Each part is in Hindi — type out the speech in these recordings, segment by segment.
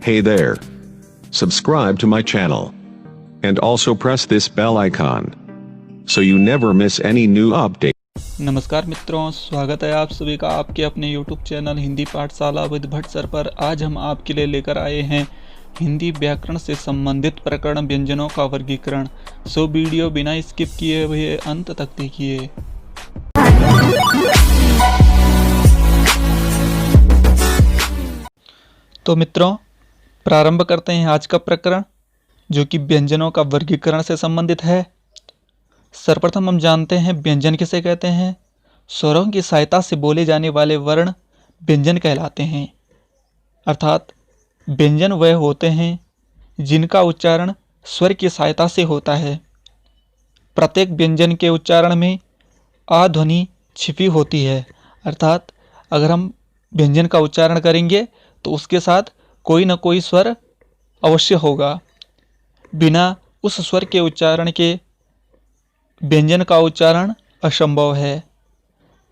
Hey there. Subscribe to my channel. And also press this bell icon. So you never miss any new update. नमस्कार मित्रों, स्वागत है आप सभी का आपके अपने YouTube चैनल हिंदी पाठशाला विद भट्ट सर पर। आज हम आपके लिए लेकर आए हैं हिंदी व्याकरण से संबंधित प्रकरण व्यंजनों का वर्गीकरण। सो वीडियो बिना स्किप किए हुए अंत तक देखिए। तो मित्रों, प्रारंभ करते हैं आज का प्रकरण, जो कि व्यंजनों का वर्गीकरण से संबंधित है। सर्वप्रथम हम जानते हैं व्यंजन किसे कहते हैं। स्वरों की सहायता से बोले जाने वाले वर्ण व्यंजन कहलाते हैं। अर्थात व्यंजन वह होते हैं जिनका उच्चारण स्वर की सहायता से होता है। प्रत्येक व्यंजन के उच्चारण में आ ध्वनि छिपी होती है। अर्थात अगर हम व्यंजन का उच्चारण करेंगे तो उसके साथ कोई न कोई स्वर अवश्य होगा। बिना उस स्वर के उच्चारण के व्यंजन का उच्चारण असंभव है।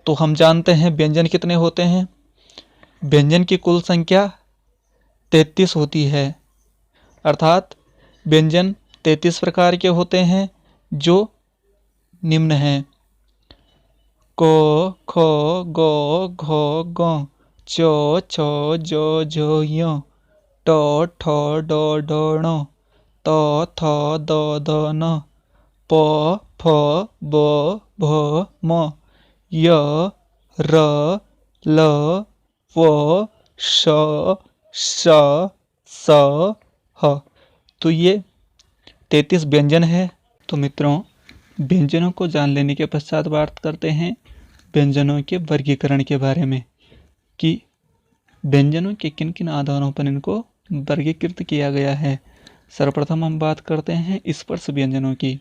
तो हम जानते हैं व्यंजन कितने होते हैं। व्यंजन की कुल संख्या 33 होती है। अर्थात व्यंजन 33 प्रकार के होते हैं, जो निम्न हैं: को, खो, गो, घो, गो, चो, छो, जो, झो, यो, टो, ठो, डो, ढोणो, तो, थो, दो, धोनो, पो, फो, बो, भो, मो, य, र, ल, वो, श, श, स, ह। तो ये 33 व्यंजन है। तो मित्रों, व्यंजनों को जान लेने के पश्चात बात करते हैं व्यंजनों के वर्गीकरण के बारे में, कि व्यंजनों के किन किन आधारों पर इनको वर्गीकृत किया गया है। सर्वप्रथम हम बात करते हैं स्पर्श व्यंजनों की।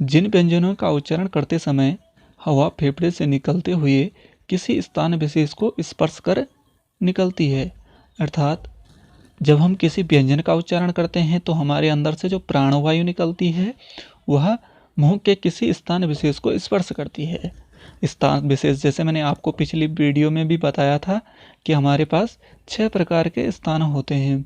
जिन व्यंजनों का उच्चारण करते समय हवा फेफड़े से निकलते हुए किसी स्थान विशेष को स्पर्श कर निकलती है। अर्थात जब हम किसी व्यंजन का उच्चारण करते हैं तो हमारे अंदर से जो प्राणवायु निकलती है वह मुंह के किसी स्थान विशेष को स्पर्श करती है। स्थान विशेष, जैसे मैंने आपको पिछली वीडियो में भी बताया था कि हमारे पास 6 प्रकार के स्थान होते हैं,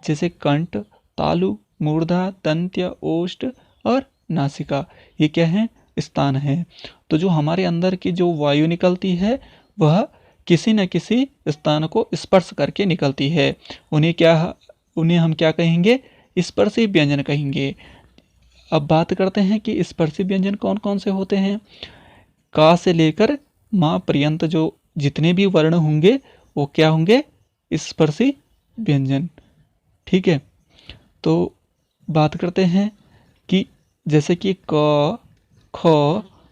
जैसे कंठ, तालु, मूर्धा, दंत्य, ओष्ठ और नासिका। ये क्या है? स्थान है। तो जो हमारे अंदर की जो वायु निकलती है वह किसी न किसी स्थान को स्पर्श करके निकलती है। उन्हें हम क्या कहेंगे? स्पर्शी व्यंजन कहेंगे। अब बात करते हैं कि स्पर्शी व्यंजन कौन कौन से होते हैं। का से लेकर माँ पर्यंत जो जितने भी वर्ण होंगे वो क्या होंगे? स्पर्शी व्यंजन। ठीक है। तो बात करते हैं कि जैसे कि क, ख,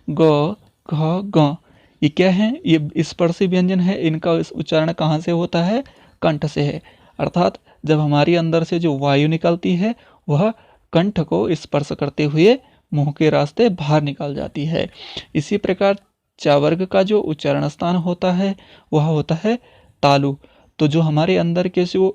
ग, घ, ग, ये क्या है? ये स्पर्शी व्यंजन है। इनका उच्चारण कहाँ से होता है? कंठ से है। अर्थात जब हमारी अंदर से जो वायु निकलती है वह कंठ को स्पर्श करते हुए मुंह के रास्ते बाहर निकल जाती है। इसी प्रकार चावर्ग का जो उच्चारण स्थान होता है वह होता है तालु। तो जो हमारे अंदर के जो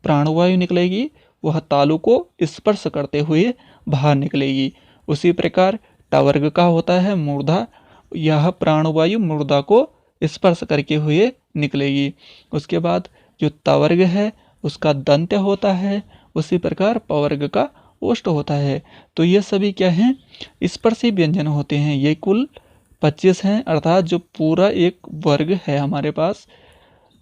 प्राणवायु निकलेगी वह तालु को स्पर्श करते हुए बाहर निकलेगी। उसी प्रकार टवर्ग का होता है मूर्धा। यह प्राणवायु मूर्धा को स्पर्श करके हुए निकलेगी। उसके बाद जो तवर्ग है उसका दंत्य होता है। उसी प्रकार पवर्ग का ओष्ठ होता है। तो ये सभी क्या हैं? स्पर्शी व्यंजन होते हैं। ये कुल 25 हैं। अर्थात जो पूरा एक वर्ग है हमारे पास,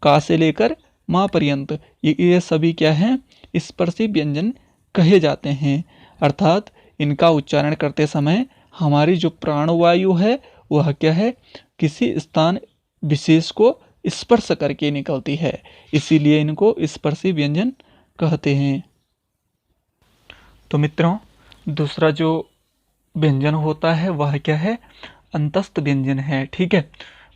का से लेकर माँ पर्यंत, ये सभी क्या हैं? स्पर्शी व्यंजन कहे जाते हैं। अर्थात इनका उच्चारण करते समय हमारी जो प्राणवायु है वह क्या है? किसी स्थान विशेष को स्पर्श करके निकलती है। इसीलिए इनको स्पर्शी व्यंजन कहते हैं। तो मित्रों, दूसरा जो व्यंजन होता है वह क्या है? अंतस्थ व्यंजन है। ठीक है।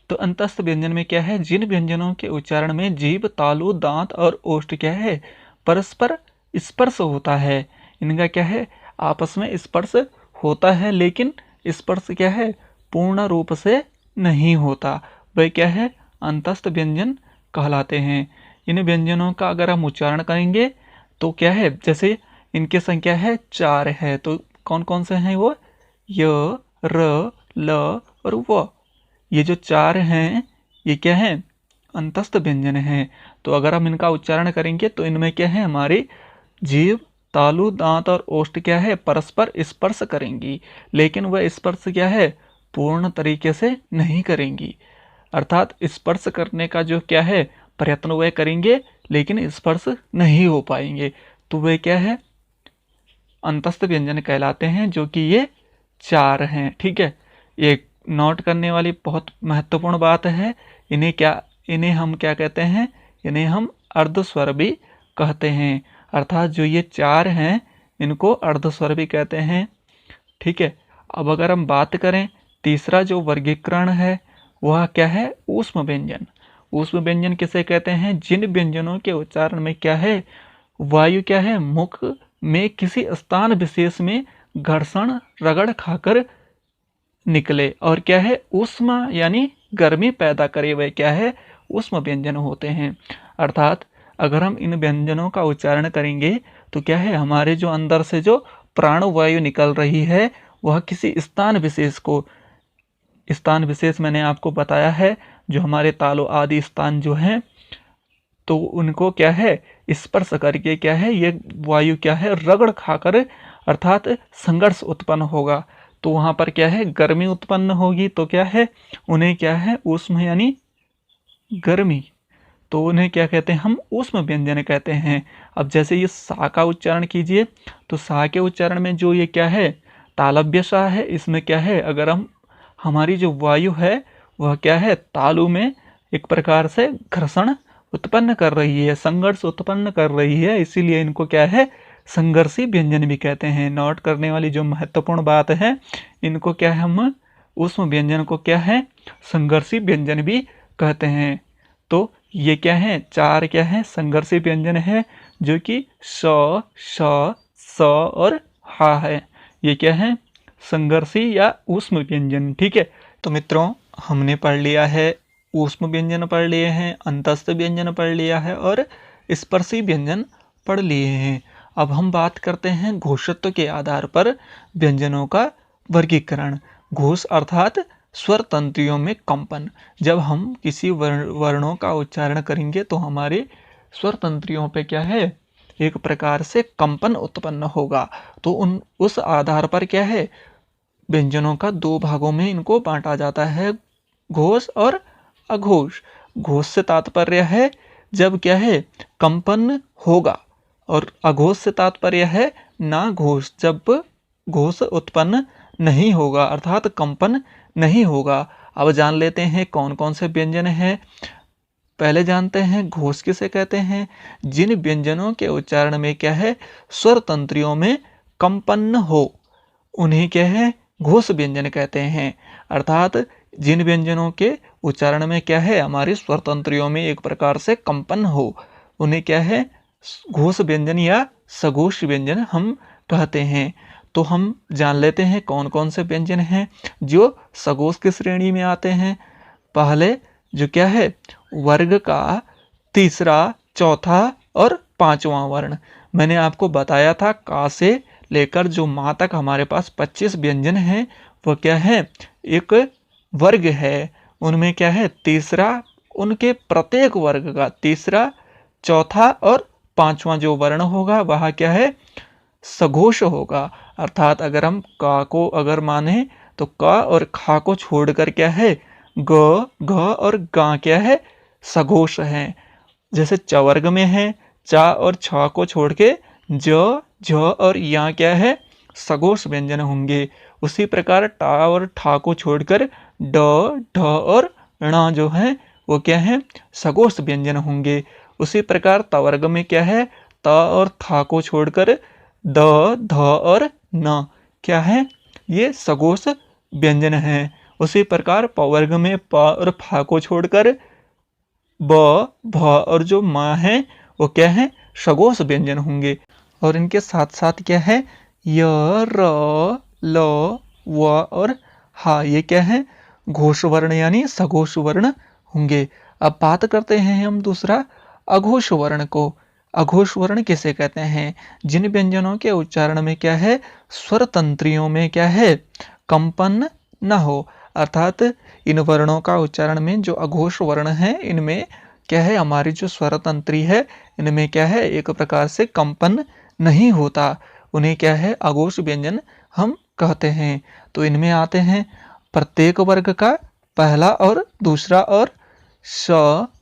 तो अंतस्थ व्यंजन में क्या है? जिन व्यंजनों के उच्चारण में जीभ, तालु, दांत और ओष्ठ क्या है? परस्पर स्पर्श होता है। इनका क्या है? आपस में स्पर्श होता है, लेकिन स्पर्श क्या है? पूर्ण रूप से नहीं होता। वह क्या है? अंतस्थ व्यंजन कहलाते हैं। इन व्यंजनों का अगर हम उच्चारण करेंगे तो क्या है? जैसे इनकी संख्या है 4 है। तो कौन कौन से हैं वो? य, र, ल और व। ये जो 4 हैं ये क्या है? अंतस्थ व्यंजन हैं। तो अगर हम इनका उच्चारण करेंगे तो इनमें क्या है, हमारी जीभ, तालु, दांत और ओष्ठ क्या है, परस्पर स्पर्श करेंगी, लेकिन वह स्पर्श क्या है, पूर्ण तरीके से नहीं करेंगी। अर्थात स्पर्श करने का जो क्या है प्रयत्न वह करेंगे, लेकिन स्पर्श नहीं हो पाएंगे। तो वे क्या है, अंतस्थ व्यंजन कहलाते हैं, जो कि ये 4 हैं। ठीक है, ये नोट करने वाली बहुत महत्वपूर्ण बात है। इन्हें हम क्या कहते हैं, इन्हें हम अर्धस्वर भी कहते हैं। अर्थात जो ये 4 हैं इनको अर्धस्वर भी कहते हैं। ठीक है, अब अगर हम बात करें तीसरा जो वर्गीकरण है वह क्या है, ऊष्म व्यंजन। ऊष्म व्यंजन किसे कहते हैं, जिन व्यंजनों के उच्चारण में क्या है, वायु क्या है, मुख में किसी स्थान विशेष में घर्षण रगड़ खाकर निकले और क्या है, ऊष्मा यानी गर्मी पैदा करे, वे क्या है, ऊष्म व्यंजन होते हैं। अर्थात अगर हम इन व्यंजनों का उच्चारण करेंगे तो क्या है, हमारे जो अंदर से जो प्राणवायु निकल रही है वह किसी स्थान विशेष को, स्थान विशेष मैंने आपको बताया है, जो हमारे तालु आदि स्थान जो हैं, तो उनको क्या है, स्पर्श करके क्या है, ये वायु क्या है, रगड़ खाकर अर्थात संघर्ष उत्पन्न होगा। तो वहां पर क्या है, गर्मी उत्पन्न होगी, तो क्या है, उन्हें क्या है, ऊष्म यानी गर्मी, तो उन्हें क्या कहते हैं, हम ऊष्म व्यंजन कहते हैं। अब जैसे ये सा का उच्चारण कीजिए, तो सा के उच्चारण में जो ये क्या है, तालव्य सा है, इसमें क्या है, अगर हम हमारी जो वायु है वह क्या है, तालु में एक प्रकार से घर्षण उत्पन्न कर रही है, संघर्ष उत्पन्न कर रही है, इसीलिए इनको क्या है, संघर्षी व्यंजन भी कहते हैं। नोट करने वाली जो महत्वपूर्ण बात है, इनको क्या है, हम ऊष्म व्यंजन को क्या है, संघर्षी व्यंजन भी कहते हैं। तो ये क्या है, 4 क्या है, संघर्षी व्यंजन है, जो कि स, श, स और हा है। ये क्या है, संघर्षी या ऊष्म व्यंजन। ठीक है, तो मित्रों हमने पढ़ लिया है, ऊष्म व्यंजन पढ़ लिए हैं, अंतस्थ व्यंजन पढ़ लिया है और स्पर्शी व्यंजन पढ़ लिए हैं। अब हम बात करते हैं घोषत्व के आधार पर व्यंजनों का वर्गीकरण। घोष अर्थात स्वर तंत्रियों में कंपन। जब हम किसी वर्णों का उच्चारण करेंगे तो हमारे स्वर तंत्रियों पे क्या है, एक प्रकार से कंपन उत्पन्न होगा। तो उस आधार पर क्या है, व्यंजनों का 2 भागों में इनको बांटा जाता है, घोष और अघोष। घोष से तात्पर्य है जब क्या है, कंपन होगा, और अघोष से तात्पर्य है ना घोष, जब घोष उत्पन्न नहीं होगा, अर्थात कंपन नहीं होगा। अब जान लेते हैं कौन कौन से व्यंजन हैं। पहले जानते हैं घोष किसे कहते हैं, जिन व्यंजनों के उच्चारण में क्या है, स्वर तंत्रियों में कंपन हो, उन्हें क्या है, घोष व्यंजन कहते हैं। अर्थात जिन व्यंजनों के उच्चारण में क्या है, हमारी स्वर तंत्रियों में एक प्रकार से कंपन हो, उन्हें क्या है, घोष व्यंजन या सघोष व्यंजन हम कहते हैं। तो हम जान लेते हैं कौन कौन से व्यंजन हैं जो सघोष की श्रेणी में आते हैं। पहले जो क्या है, वर्ग का तीसरा, चौथा और 5वां वर्ण। मैंने आपको बताया था का से लेकर जो माँ तक हमारे पास 25 व्यंजन हैं, वह क्या है, एक वर्ग है। उनमें क्या है, तीसरा, उनके प्रत्येक वर्ग का तीसरा, चौथा और 5वां जो वर्ण होगा वह क्या है, सघोष होगा। अर्थात अगर हम का को अगर माने तो का और खा को छोड़कर क्या है, ग, घ और गा क्या है, सघोष हैं। जैसे चवर्ग में है, चा और छ को छोड़ के ज, झ और या क्या है, सघोष व्यंजन होंगे। उसी प्रकार टा और ठा को छोड़कर ड, ढ और ण जो है वो क्या है, सघोष व्यंजन होंगे। उसी प्रकार तवर्ग में क्या है, त और था को छोड़कर द, ध और न क्या है, ये सघोष व्यंजन है। उसी प्रकार पवर्ग में प और फा को छोड़कर ब, भ और जो माँ है वो क्या है, सघोष व्यंजन होंगे। और इनके साथ साथ क्या है, य, र, ल, व और हा, ये क्या है, घोष वर्ण यानी सघोष वर्ण होंगे। अब बात करते हैं हम दूसरा अघोष वर्ण को। अघोष वर्ण किसे कहते हैं, जिन व्यंजनों के उच्चारण में क्या है, स्वर तंत्रियों में क्या है, कंपन न हो। अर्थात इन वर्णों का उच्चारण में जो अघोष वर्ण है, इनमें क्या है, हमारी जो स्वर तंत्री है इनमें क्या है, एक प्रकार से कंपन नहीं होता। उन्हें क्या है, अघोष व्यंजन हम कहते हैं। तो इनमें आते हैं प्रत्येक वर्ग का पहला और दूसरा और स,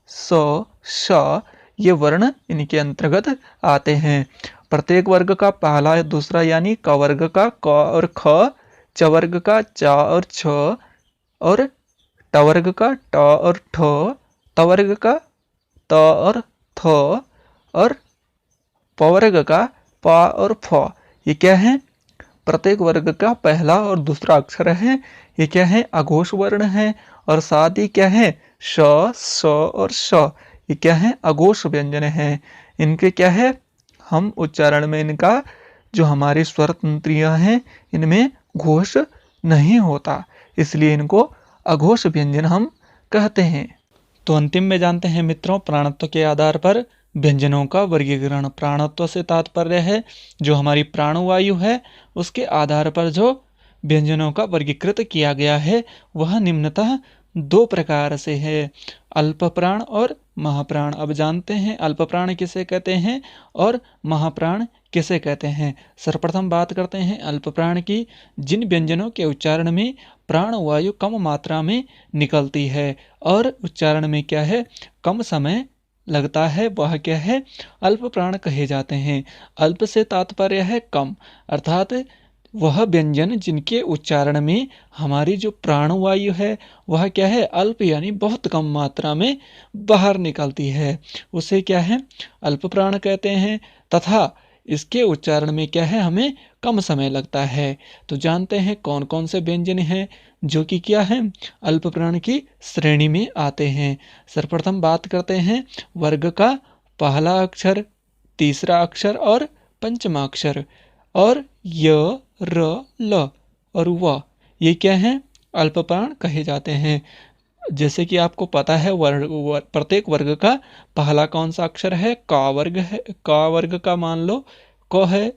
स, श ये वर्ण इनके अंतर्गत आते हैं। प्रत्येक वर्ग का पहला और दूसरा यानी क वर्ग का क और ख, च वर्ग का च और छ, और ट वर्ग का ट और ठ, त वर्ग का त और थ, और प वर्ग का प और फ। ये क्या है, प्रत्येक वर्ग का पहला और दूसरा अक्षर है। ये क्या है, अघोष वर्ण है। और साथ ही क्या है, श, स और श ये क्या है, अघोष व्यंजन है। इनके क्या है, हम उच्चारण में इनका जो हमारी स्वर तंत्रियां हैं इनमें घोष नहीं होता, इसलिए इनको अघोष व्यंजन हम कहते हैं। तो अंतिम में जानते हैं मित्रों, प्राणत्व के आधार पर व्यंजनों का वर्गीकरण। प्राणत्व से तात्पर्य है जो हमारी प्राणवायु है उसके आधार पर जो व्यंजनों का वर्गीकृत किया गया है वह निम्नतः दो प्रकार से है, अल्प प्राण और महाप्राण। अब जानते हैं अल्प प्राण किसे कहते हैं और महाप्राण किसे कहते हैं। सर्वप्रथम बात करते हैं अल्प प्राण की, जिन व्यंजनों के उच्चारण में प्राण वायु कम मात्रा में निकलती है और उच्चारण में क्या है, कम समय लगता है, वह क्या है, अल्प प्राण कहे जाते हैं। अल्प से तात्पर्य है कम, अर्थात वह व्यंजन जिनके उच्चारण में हमारी जो प्राणवायु है वह क्या है, अल्प यानी बहुत कम मात्रा में बाहर निकलती है, उसे क्या है, अल्प प्राण कहते हैं। तथा इसके उच्चारण में क्या है, हमें कम समय लगता है। तो जानते हैं कौन कौन से व्यंजन हैं जो कि क्या है, अल्प प्राण की श्रेणी में आते हैं। सर्वप्रथम बात करते हैं वर्ग का पहला अक्षर, तीसरा अक्षर और पंचमा अक्षर, और य, र, ल और व ये क्या है, अल्प प्राण कहे जाते हैं। जैसे कि आपको पता है प्रत्येक वर्ग का पहला कौन सा अक्षर है, क वर्ग है, क वर्ग का मान लो क है।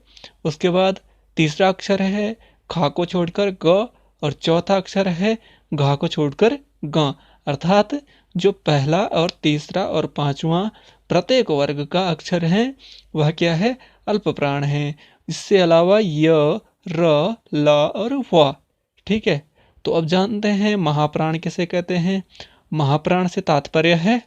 उसके बाद तीसरा अक्षर है ख को छोड़कर ग, और चौथा अक्षर है घ को छोड़कर ग। अर्थात जो पहला और तीसरा और पांचवा प्रत्येक वर्ग का अक्षर है वह क्या है, अल्प प्राण है। इससे अलावा य, र, ल और व। ठीक है, तो अब जानते हैं महाप्राण किसे कहते हैं। महाप्राण से तात्पर्य है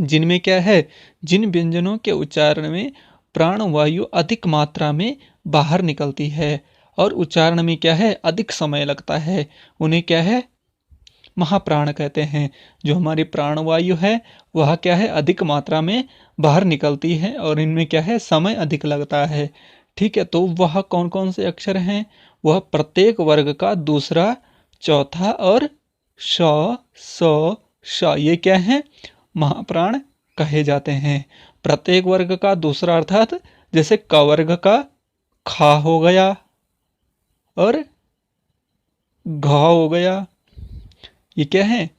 जिनमें क्या है, जिन व्यंजनों के उच्चारण में प्राण वायु अधिक मात्रा में बाहर निकलती है और उच्चारण में क्या है, अधिक समय लगता है, उन्हें क्या है, महाप्राण कहते हैं। जो हमारी प्राणवायु है वह क्या है, अधिक मात्रा में बाहर निकलती है और इनमें क्या है, समय अधिक लगता है। ठीक है, तो वह कौन कौन से अक्षर हैं, वह प्रत्येक वर्ग का दूसरा, चौथा और श, स, श ये क्या है, महाप्राण कहे जाते हैं। प्रत्येक वर्ग का दूसरा अर्थात जैसे क वर्ग का खा हो गया और घ हो गया, ये क्या है,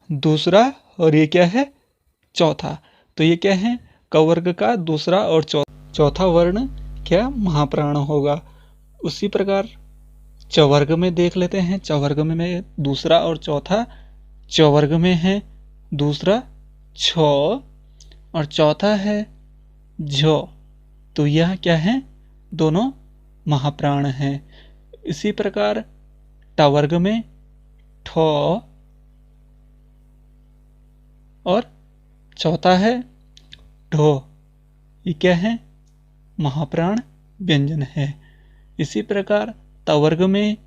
दूसरा, और ये क्या है, चौथा। तो ये क्या है, क वर्ग का दूसरा और चौथा वर्ण क्या, महाप्राण होगा। उसी प्रकार च वर्ग में देख लेते हैं। च वर्ग में दूसरा और चौथा, च वर्ग में है दूसरा छ और चौथा है झ। तो यह क्या है, दोनों महाप्राण हैं। इसी प्रकार ट वर्ग में ठ और चौथा है ढ, ये क्या है, महाप्राण व्यंजन है। इसी प्रकार त वर्ग में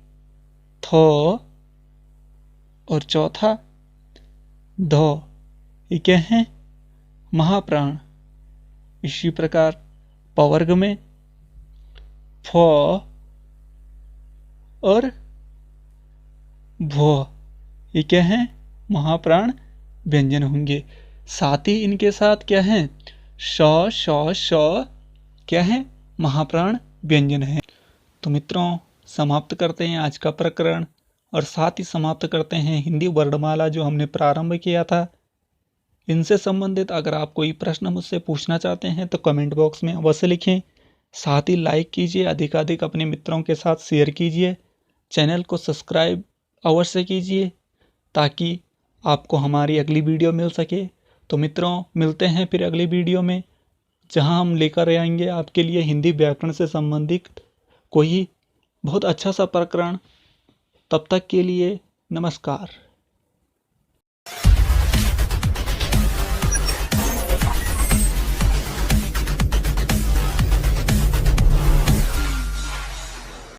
थ और चौथा ध, ये क्या है, महाप्राण। इसी प्रकार प वर्ग में फ और भ, ये क्या है, महाप्राण व्यंजन होंगे। साथ ही इनके साथ क्या है, श, श, श क्या है, महाप्राण व्यंजन है। तो मित्रों, समाप्त करते हैं आज का प्रकरण और साथ ही समाप्त करते हैं हिंदी वर्णमाला जो हमने प्रारंभ किया था। इनसे संबंधित अगर आप कोई प्रश्न मुझसे पूछना चाहते हैं तो कमेंट बॉक्स में अवश्य लिखें। साथ ही लाइक कीजिए, अधिकाधिक अपने मित्रों के साथ शेयर कीजिए, चैनल को सब्सक्राइब अवश्य कीजिए ताकि आपको हमारी अगली वीडियो मिल सके। तो मित्रों, मिलते हैं फिर अगली वीडियो में, जहां हम लेकर आएंगे आपके लिए हिंदी व्याकरण से संबंधित कोई बहुत अच्छा सा प्रकरण। तब तक के लिए नमस्कार।